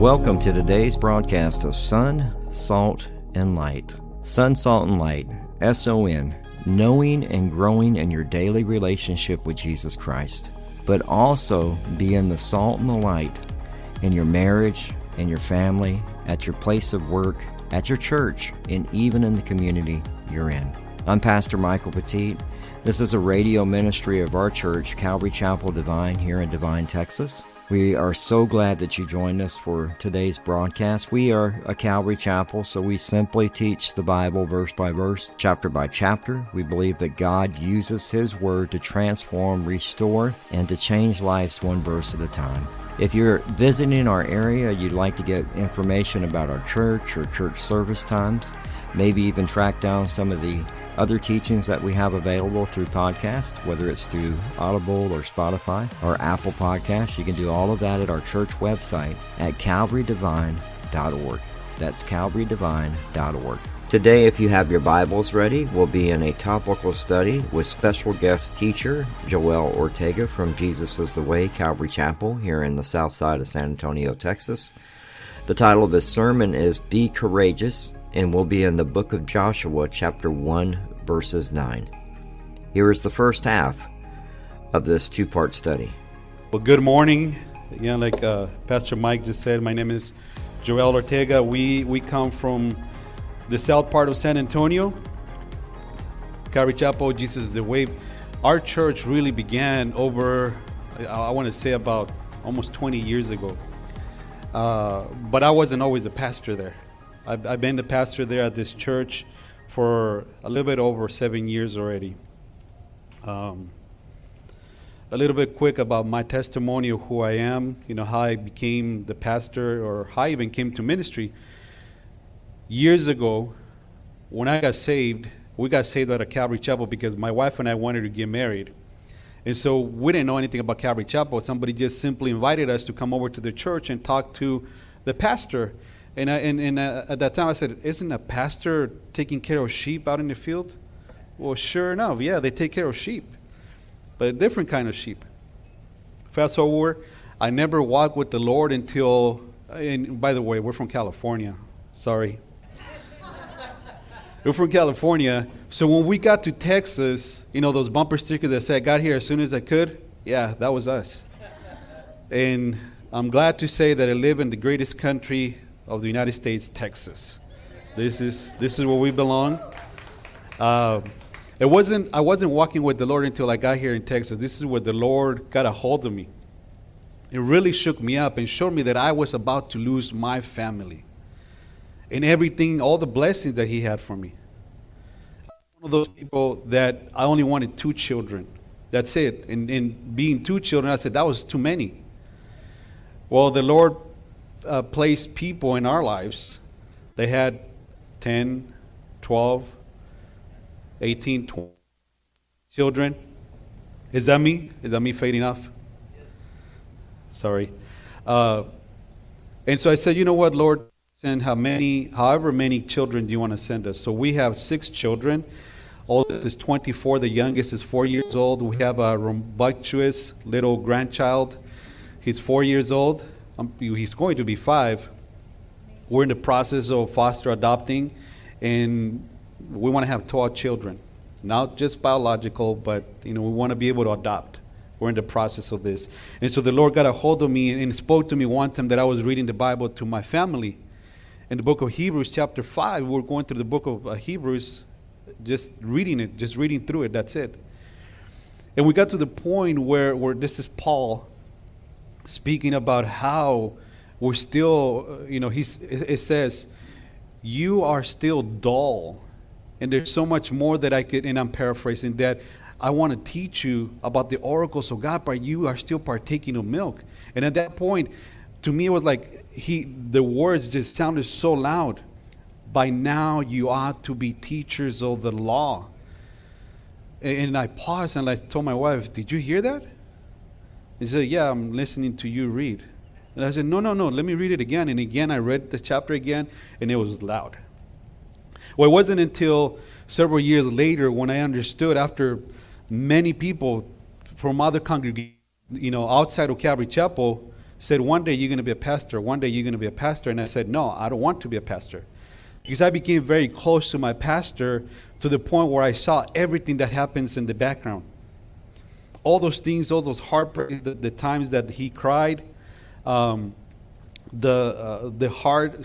Welcome to today's broadcast of Sun, Salt, and Light. Sun, Salt, and Light, S-O-N, knowing and growing in your daily relationship with Jesus Christ, but also being the salt and the light in your marriage, in your family, at your place of work, at your church, and even in the community you're in. I'm Pastor Michael Petit. This is a radio ministry of our church, Calvary Chapel Devine, here in Devine, Texas. We are so glad that you joined us for today's broadcast. We are a Calvary Chapel, so we simply teach the Bible verse by verse, chapter by chapter. We believe that God uses His Word to transform, restore, and to change lives one verse at a time. If you're visiting our area, you'd like to get information about our church or church service times, maybe even track down some of the other teachings that we have available through podcast, whether it's through Audible or Spotify or Apple Podcasts, you can do all of that at our church website at calvarydevine.org. That's calvarydevine.org. Today, if you have your Bibles ready, we'll be in a topical study with special guest teacher Joel Ortega from Jesus is the Way, Calvary Chapel, here in the south side of San Antonio, Texas. The title of his sermon is Be Courageous, and we'll be in the book of Joshua, chapter 1, verses 9. Here is the first half of this two-part study. Well, good morning. Like Pastor Mike just said, my name is Joel Ortega. We come from the south part of San Antonio, Calvary Chapel, Jesus is the Way. Our church really began over, I want to say about almost 20 years ago. But I wasn't always the pastor there. I've been the pastor there at this church for a little bit over 7 years already. A little bit quick about my testimony of who I am, how I became the pastor or how I even came to ministry. Years ago, when I got saved, we got saved at a Calvary Chapel because my wife and I wanted to get married. And so we didn't know anything about Calvary Chapel. Somebody just simply invited us to come over to the church and talk to the pastor. And at that time I said, isn't a pastor taking care of sheep out in the field? Well, sure enough, yeah, they take care of sheep, but a different kind of sheep. Fast forward, I never walked with the Lord until, and by the way, we're from California. Sorry. We're from California. So when we got to Texas, those bumper stickers that said, I got here as soon as I could. Yeah, that was us. And I'm glad to say that I live in the greatest country of the United States, Texas. This is where we belong. I wasn't walking with the Lord until I got here in Texas. This is where the Lord got a hold of me. It really shook me up and showed me that I was about to lose my family and everything, all the blessings that He had for me. I'm one of those people that I only wanted 2 children. That's it. And being 2 children, I said that was too many. Well, the Lord placed people in our lives. They had 10, 12, 18, 20 children. Is that me? Is that me fading off? Yes. Sorry. And so I said, you know what, Lord, send however many children do you want to send us? So we have 6 children. Oldest is 24. The youngest is 4 years old. We have a rambunctious little grandchild. He's 4 years old. He's going to be 5. We're in the process of foster adopting, and we want to have 12 children. Not just biological, but we want to be able to adopt. We're in the process of this. And so the Lord got a hold of me and spoke to me one time that I was reading the Bible to my family. In the book of Hebrews, chapter 5, we're going through the book of Hebrews, just reading through it, that's it. And we got to the point where this is Paul speaking about how we're still, it says, you are still dull. And there's so much more that I could, and I'm paraphrasing, that I want to teach you about the oracles of God, but you are still partaking of milk. And at that point, to me, it was like the words just sounded so loud. By now, you ought to be teachers of the law. And I paused and I told my wife, did you hear that? He said, yeah, I'm listening to you read. And I said, no, let me read it again. And again, I read the chapter again, and it was loud. Well, it wasn't until several years later when I understood, after many people from other congregations, outside of Calvary Chapel, said, one day you're going to be a pastor. One day you're going to be a pastor. And I said, no, I don't want to be a pastor. Because I became very close to my pastor to the point where I saw everything that happens in the background. All those things, all those heartbreaks, the times that he cried, the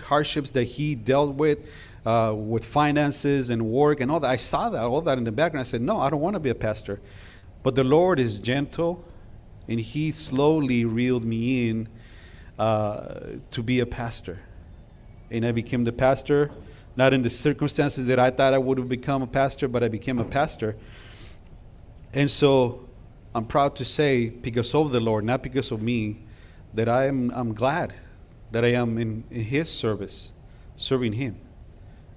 hardships that he dealt with finances and work and all that. I saw that, all that in the background. I said, no, I don't want to be a pastor. But the Lord is gentle, and he slowly reeled me in to be a pastor. And I became the pastor, not in the circumstances that I thought I would have become a pastor, but I became a pastor. And so I'm proud to say, because of the Lord, not because of me, that I'm glad that I am in his service, serving him.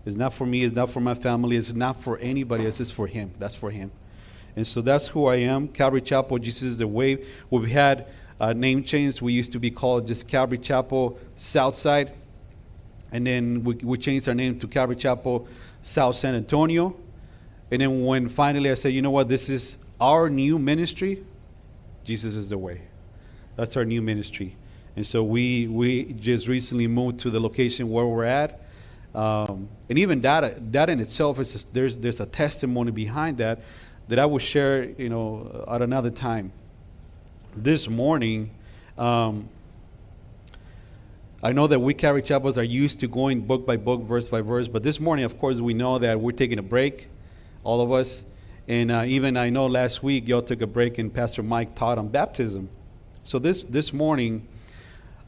It's not for me, it's not for my family, it's not for anybody else, it's for him. That's for him. And so that's who I am. Calvary Chapel, Jesus is the way. We've had name change. We used to be called just Calvary Chapel Southside. And then we changed our name to Calvary Chapel South San Antonio. And then when finally I said, you know what, this is our new ministry, Jesus is the way. That's our new ministry. And so we just recently moved to the location where we're at. And even that in itself, there's a testimony behind that I will share, at another time. This morning, I know that we Calvary Chapels are used to going book by book, verse by verse, but this morning, of course, we know that we're taking a break, all of us. And even I know last week y'all took a break and Pastor Mike taught on baptism. So this morning,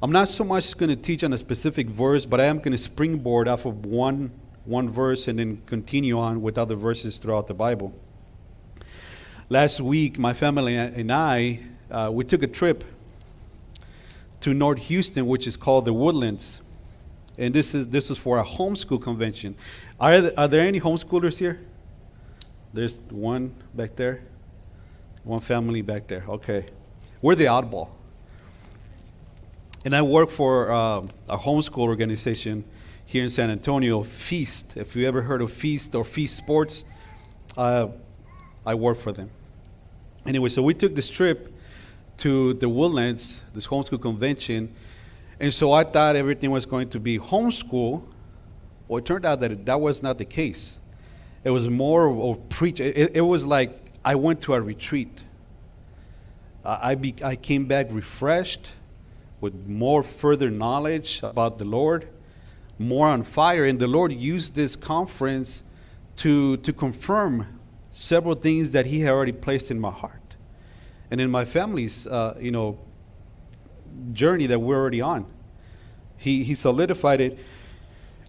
I'm not so much going to teach on a specific verse, but I am going to springboard off of one verse and then continue on with other verses throughout the Bible. Last week, my family and I, we took a trip to North Houston, which is called the Woodlands. And this was for a homeschool convention. Are there any homeschoolers here? There's one back there. One family back there. Okay. We're the oddball. And I work for a homeschool organization here in San Antonio, Feast. If you ever heard of Feast or Feast Sports, I work for them. Anyway, so we took this trip to the Woodlands, this homeschool convention, and so I thought everything was going to be homeschool. Well, it turned out that was not the case. It was more of preach. It was like I went to a retreat. I came back refreshed, with more further knowledge about the Lord, more on fire. And the Lord used this conference to confirm several things that he had already placed in my heart and in my family's journey that we're already on. He solidified it.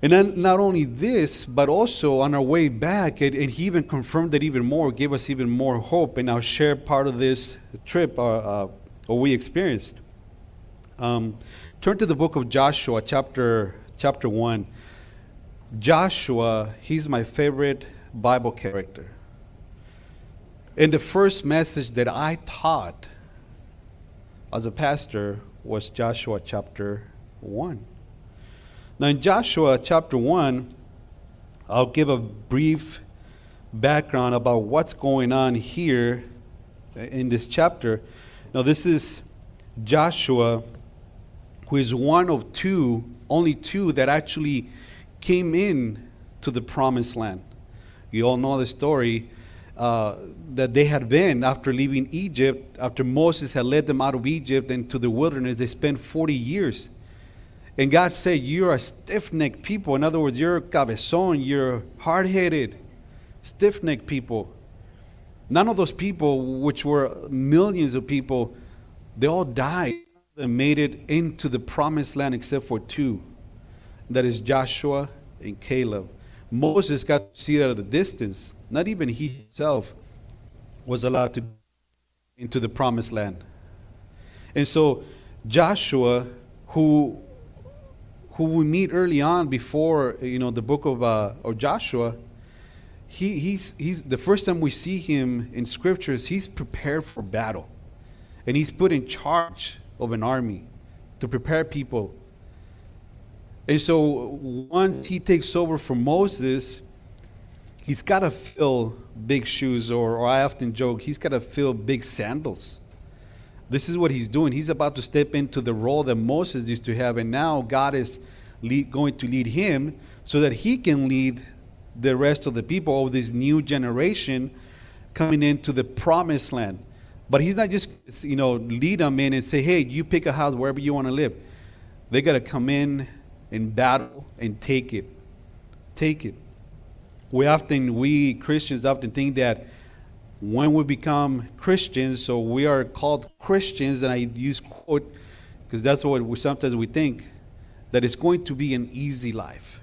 And then not only this, but also on our way back, and he even confirmed it even more, gave us even more hope. And I'll share part of this trip what we experienced. Turn to the book of Joshua, chapter 1. Joshua, he's my favorite Bible character. And the first message that I taught as a pastor was Joshua chapter 1. Now in Joshua chapter 1, I'll give a brief background about what's going on here in this chapter. Now this is Joshua, who is one of only two that actually came in to the promised land. You all know the story that they had been after leaving Egypt, after Moses had led them out of Egypt into the wilderness. They spent 40 years. And God said, you're a stiff-necked people. In other words, you're cabezón, you're hard-headed, stiff-necked people. None of those people, which were millions of people, they all died and made it into the promised land except for two. That is Joshua and Caleb. Moses got to see it at a distance. Not even he himself was allowed to go into the promised land. And so Joshua, who we meet early on before the book of Joshua, he's the first time we see him in scriptures, he's prepared for battle, and he's put in charge of an army to prepare people. And so once he takes over from Moses, he's got to fill big shoes, or I often joke, he's got to fill big sandals. This is what he's doing. He's about to step into the role that Moses used to have, and now God is going to lead him so that he can lead the rest of the people of this new generation coming into the promised land. But he's not just, lead them in and say, hey, you pick a house wherever you want to live. They got to come in and battle and take it. Take it. We Christians often think that when we become Christians, so we are called Christians, and I use quote because that's what sometimes we think, that it's going to be an easy life.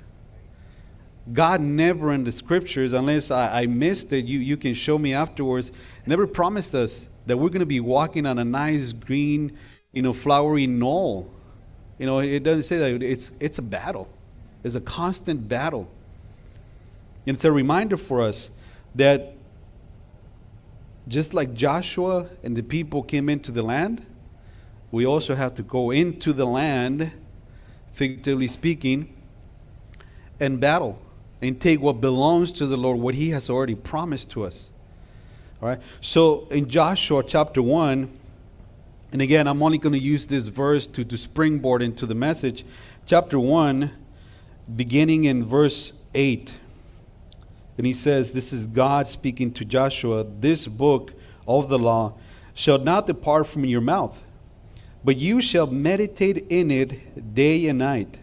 God never in the scriptures, unless I missed it, you can show me afterwards, never promised us that we're going to be walking on a nice green, flowery knoll. It doesn't say that. It's a battle. It's a constant battle. And it's a reminder for us that just like Joshua and the people came into the land, we also have to go into the land, figuratively speaking, and battle and take what belongs to the Lord, what he has already promised to us. All right. So in Joshua chapter 1, and again, I'm only going to use this verse to springboard into the message. Chapter 1, beginning in verse 8. And he says, this is God speaking to Joshua, this book of the law shall not depart from your mouth, but you shall meditate in it day and night,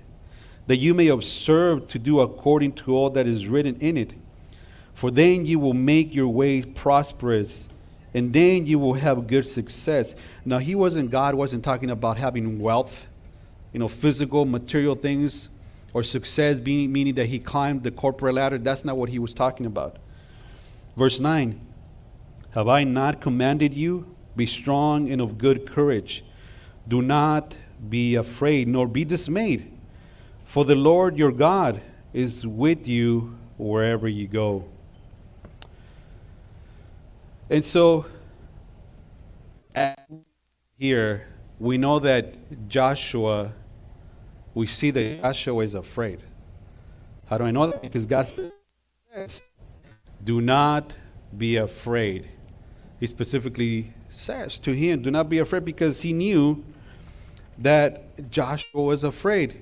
that you may observe to do according to all that is written in it. For then you will make your way prosperous, and then you will have good success. Now, God wasn't talking about having wealth, physical, material things, or success, meaning that he climbed the corporate ladder. That's not what he was talking about. Verse 9, have I not commanded you? Be strong and of good courage. Do not be afraid, nor be dismayed. For the Lord your God is with you wherever you go. And so, here, we know that we see that Joshua is afraid. How do I know that? Because God says, do not be afraid. He specifically says to him, do not be afraid, because he knew that Joshua was afraid.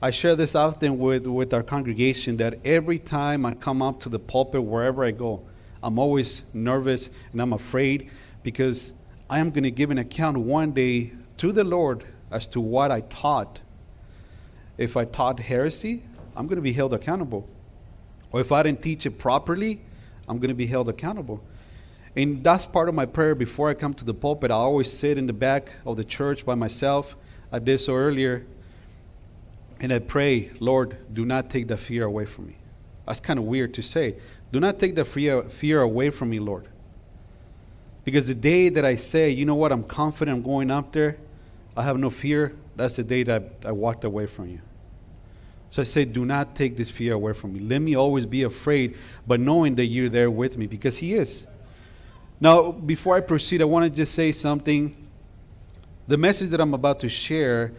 I share this often with our congregation, that every time I come up to the pulpit, wherever I go, I'm always nervous and I'm afraid, because I am going to give an account one day to the Lord as to what I taught. If I taught heresy, I'm going to be held accountable. Or if I didn't teach it properly, I'm going to be held accountable. And that's part of my prayer before I come to the pulpit. I always sit in the back of the church by myself. I did so earlier. And I pray, Lord, do not take the fear away from me. That's kind of weird to say. Do not take the fear away from me, Lord. Because the day that I say, you know what, I'm confident I'm going up there, I have no fear, that's the day that I walked away from you. So I say, do not take this fear away from me. Let me always be afraid, but knowing that you're there with me, because he is. Now, before I proceed, I want to just say something. The message that I'm about to share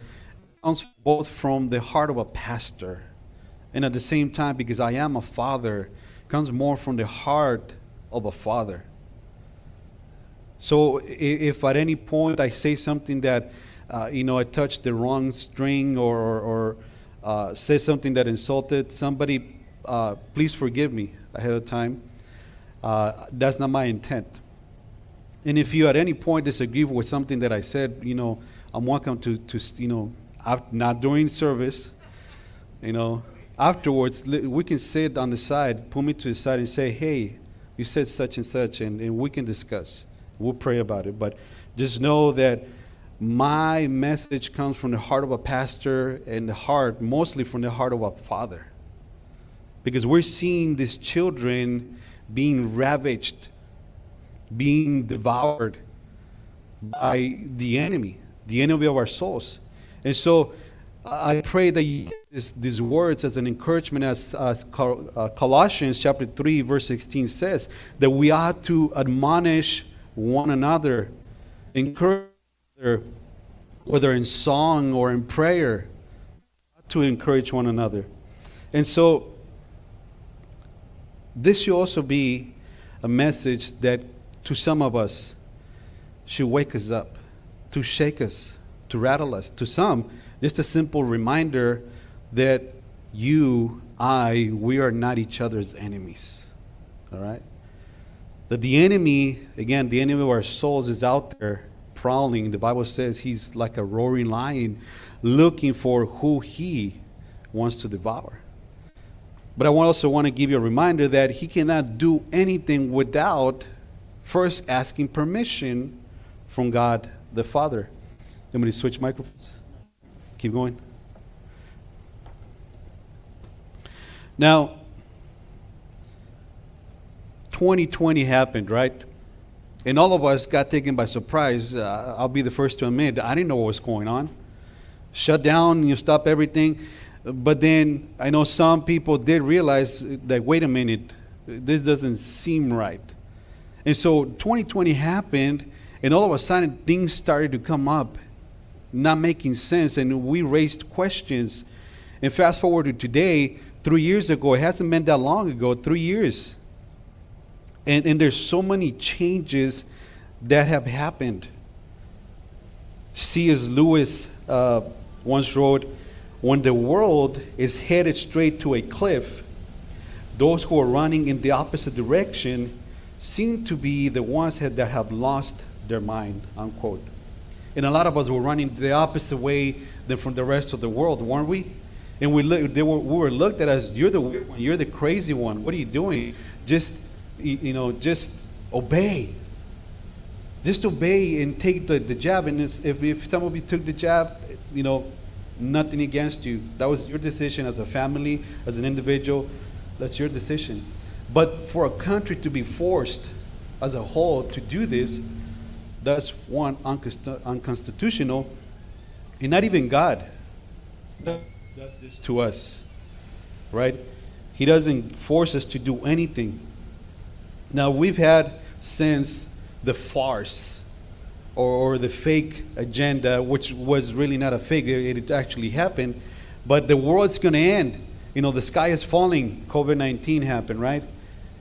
comes both from the heart of a pastor, and at the same time, because I am a father, comes more from the heart of a father. So if at any point I say something that, I touched the wrong string or say something that insulted somebody, please forgive me ahead of time. That's not my intent. And if you at any point disagree with something that I said, I'm welcome to not during service, afterwards, we can sit on the side, pull me to the side and say, hey, you said such and such, and we can discuss. We'll pray about it. But just know that my message comes from the heart of a pastor, and mostly from the heart of a father. Because we're seeing these children being ravaged, being devoured by the enemy of our souls. And so I pray that you use these words as an encouragement, as Colossians chapter 3 verse 16 says, that we ought to admonish one another, encourage whether in song or in prayer, to encourage one another. And so this should also be a message that to some of us should wake us up. to shake us, to rattle us. To some, just a simple reminder that we are not each other's enemies. All right? That the enemy, again, the enemy of our souls is out there prowling. The Bible says he's like a roaring lion looking for who he wants to devour. But I also want to give you a reminder that he cannot do anything without first asking permission from God the Father. Let me switch microphones. Keep going. Now, 2020 happened, right? And all of us got taken by surprise. I'll be the first to admit, I didn't know what was going on. Shut down, you stop everything. But then I know some people did realize that, wait a minute, this doesn't seem right. And so 2020 happened, and all of a sudden things started to come up, not making sense, and we raised questions. And fast forward to today, 3 years ago, it hasn't been that long ago, 3 years. And there's so many changes that have happened. C.S. Lewis once wrote, when the world is headed straight to a cliff, those who are running in the opposite direction seem to be the ones that have lost their mind, unquote. And a lot of us were running the opposite way than from the rest of the world, weren't we? And we were looked at as, you're the weird one, you're the crazy one. What are you doing? Just obey. Just obey and take the jab. And if some of you took the jab, nothing against you. That was your decision as a family, as an individual. That's your decision. But for a country to be forced as a whole to do this, that's one, unconstitutional. And not even God does this to us, right? He doesn't force us to do anything. Now, we've had since the farce or the fake agenda, which was really not a fake, it actually happened, but the world's going to end. The sky is falling. COVID-19 happened, right?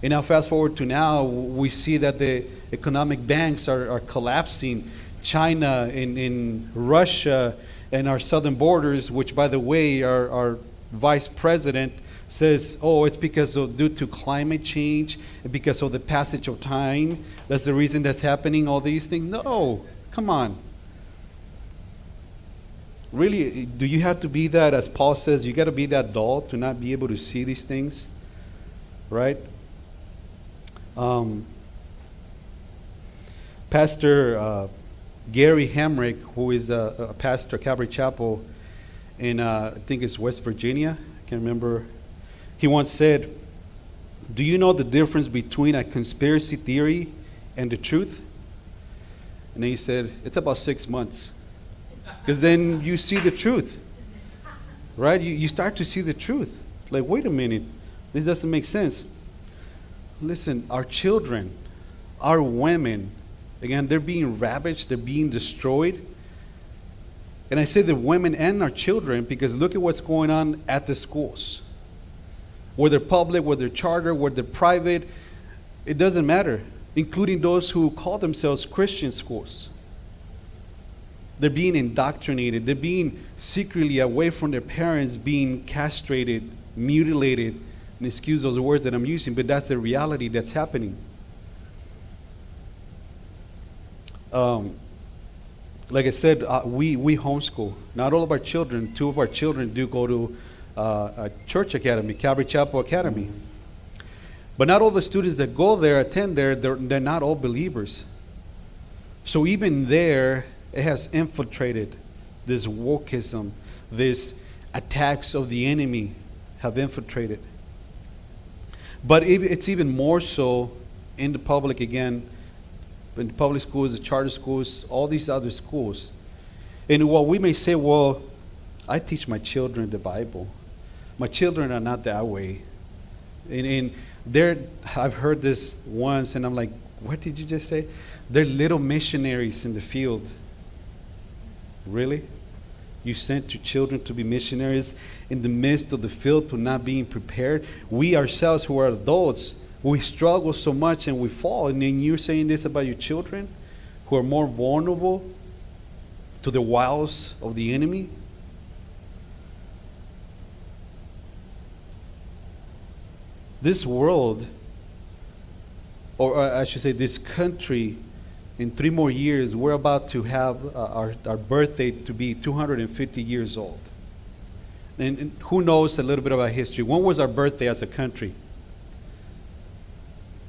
And now fast forward to now, we see that the economic banks are collapsing. China and Russia and our southern borders, which, by the way, our vice president says, it's due to climate change and because of the passage of time. That's the reason that's happening, all these things. No, come on. Really, do you have to be that, as Paul says, you got to be that dull to not be able to see these things, right? Pastor Gary Hamrick, who is a pastor at Calvary Chapel in, I think it's West Virginia, I can't remember. He once said, do you know the difference between a conspiracy theory and the truth? And then he said, it's about 6 months. Because then you see the truth, right? You start to see the truth. Like, wait a minute, this doesn't make sense. Listen, our children, our women, again, they're being ravaged, they're being destroyed. And I say the women and our children because look at what's going on at the schools. Whether public, whether charter, whether private, it doesn't matter, including those who call themselves Christian schools. They're being indoctrinated. They're being secretly away from their parents, being castrated, mutilated. And excuse those words that I'm using, but that's the reality that's happening. Like I said, we homeschool. Not all of our children, 2 of our children do go to a church academy, Calvary Chapel Academy. But not all the students that go there, attend there, they're not all believers. So even there, it has infiltrated this wokeism, this attacks of the enemy have infiltrated. But it's even more so in the public again, in the public schools, the charter schools, all these other schools. And while we may say, well, I teach my children the Bible. My children are not that way. And I've heard this once, and I'm like, what did you just say? They're little missionaries in the field. Really? You sent your children to be missionaries in the midst of the field to not being prepared? We ourselves who are adults, we struggle so much and we fall. And then you're saying this about your children who are more vulnerable? to the wiles of the enemy? This world, or I should say this country, in 3 more years, we're about to have our birthday to be 250 years old. And who knows a little bit about history? When was our birthday as a country?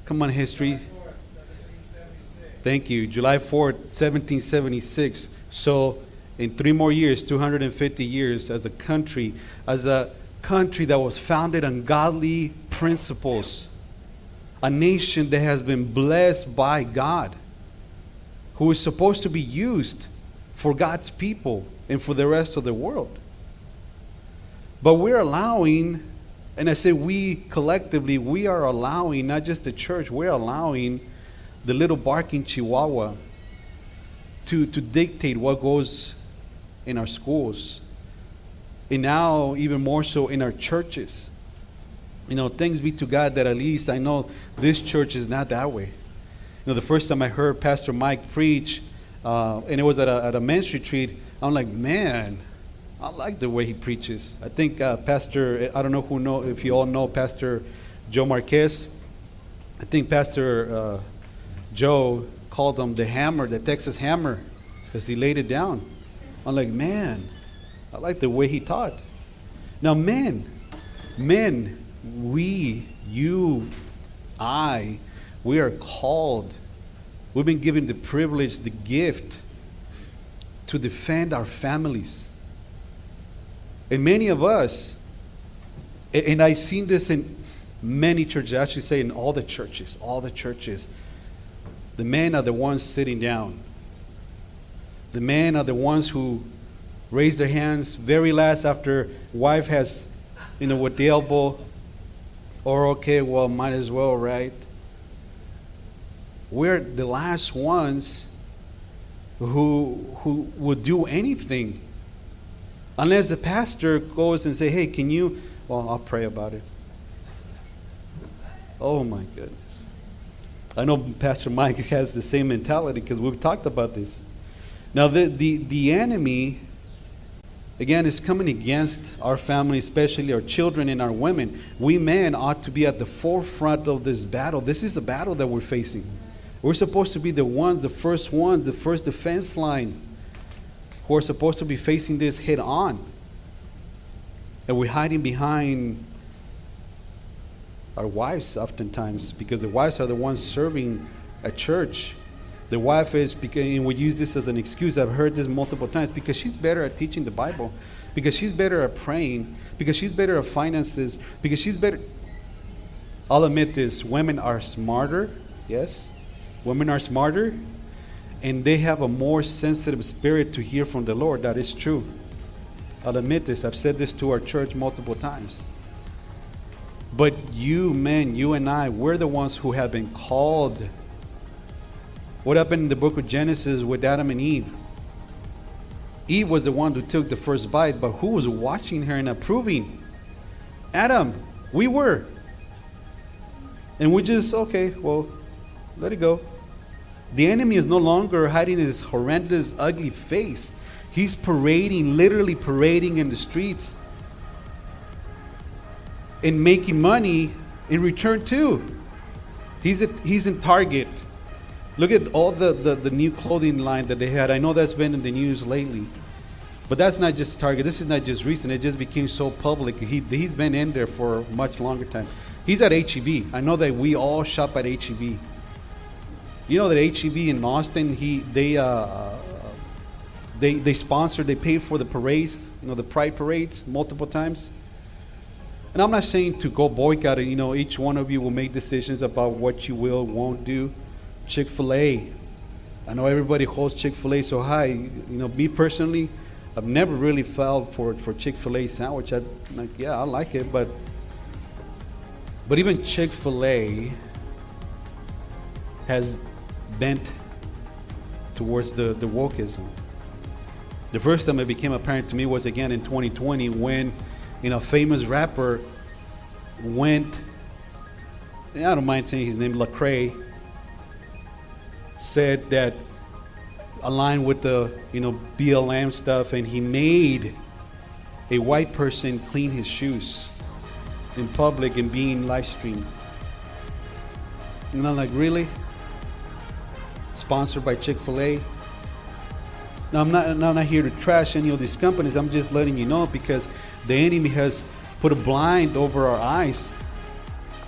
Come on, history. Thank you. July 4th, 1776. So in 3 more years, 250 years as a country that was founded on godly principles, a nation that has been blessed by God, who is supposed to be used for God's people and for the rest of the world. But we're allowing, and I say we collectively, we are allowing, not just the church, we're allowing the little barking chihuahua to dictate what goes in our schools, and now even more so in our churches. Thanks be to God that at least I know this church is not that way. The first time I heard Pastor Mike preach, and it was at a men's retreat, I'm like, man, I like the way he preaches. I think Pastor, I don't know if you all know Pastor Joe Marquez. I think Pastor Joe called him the hammer, the Texas hammer, because he laid it down. I'm like, man, I like the way he taught. Now, men, we, you, I, we are called. We've been given the privilege, the gift to defend our families. And many of us, and I've seen this in many churches, I should say in all the churches, the men are the ones sitting down. The men are the ones who raise their hands very last after wife has, with the elbow, or okay, well, might as well, right? We're the last ones who would do anything unless the pastor goes and say, hey, can you, well, I'll pray about it. Oh my goodness. I know Pastor Mike has the same mentality because we've talked about this. Now the enemy, again, is coming against our family, especially our children and our women. We men ought to be at the forefront of this battle. This is the battle that we're facing. We're supposed to be the first defense line, who are supposed to be facing this head on. And we're hiding behind our wives oftentimes, because the wives are the ones serving at church. The wife is, and we use this as an excuse, I've heard this multiple times, because she's better at teaching the Bible, because she's better at praying, because she's better at finances, because she's better. I'll admit this, women are smarter, yes, women are smarter, and they have a more sensitive spirit to hear from the Lord. That is true. I'll admit this. I've said this to our church multiple times. But you men, you and I, we're the ones who have been called. What happened in the book of Genesis with Adam and Eve? Eve was the one who took the first bite, but who was watching her and approving? Adam. We were. And we just, okay, well, let it go. The enemy is no longer hiding his horrendous, ugly face. He's parading, literally parading in the streets and making money in return too. He's in Target. Look at all the new clothing line that they had. I know that's been in the news lately. But that's not just Target. This is not just recent. It just became so public. He's been in there for a much longer time. He's at H-E-B. I know that we all shop at H-E-B. You know that H-E-B in Austin, they sponsor, they pay for the parades, the pride parades multiple times. And I'm not saying to go boycott it. Each one of you will make decisions about what you will, won't do. Chick-fil-A. I know everybody holds Chick-fil-A so high. Me personally, I've never really felt for Chick-fil-A sandwich. I like it, but even Chick-fil-A has bent towards the wokeism. The first time it became apparent to me was again in 2020 when a famous rapper went, I don't mind saying his name, Lecrae, said that aligned with the BLM stuff, and he made a white person clean his shoes in public and being live streamed. And I'm like, really? Sponsored by Chick-fil-A? Now I'm not here to trash any of these companies. I'm just letting you know, because the enemy has put a blind over our eyes.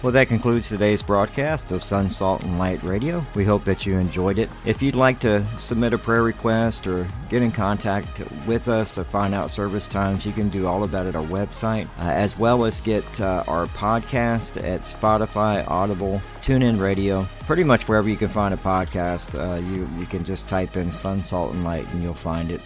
Well, that concludes today's broadcast of Sun, Salt, and Light Radio. We hope that you enjoyed it. If you'd like to submit a prayer request or get in contact with us or find out service times, you can do all of that at our website, as well as get our podcast at Spotify, Audible, TuneIn Radio. Pretty much wherever you can find a podcast, you can just type in Sun, Salt, and Light and you'll find it.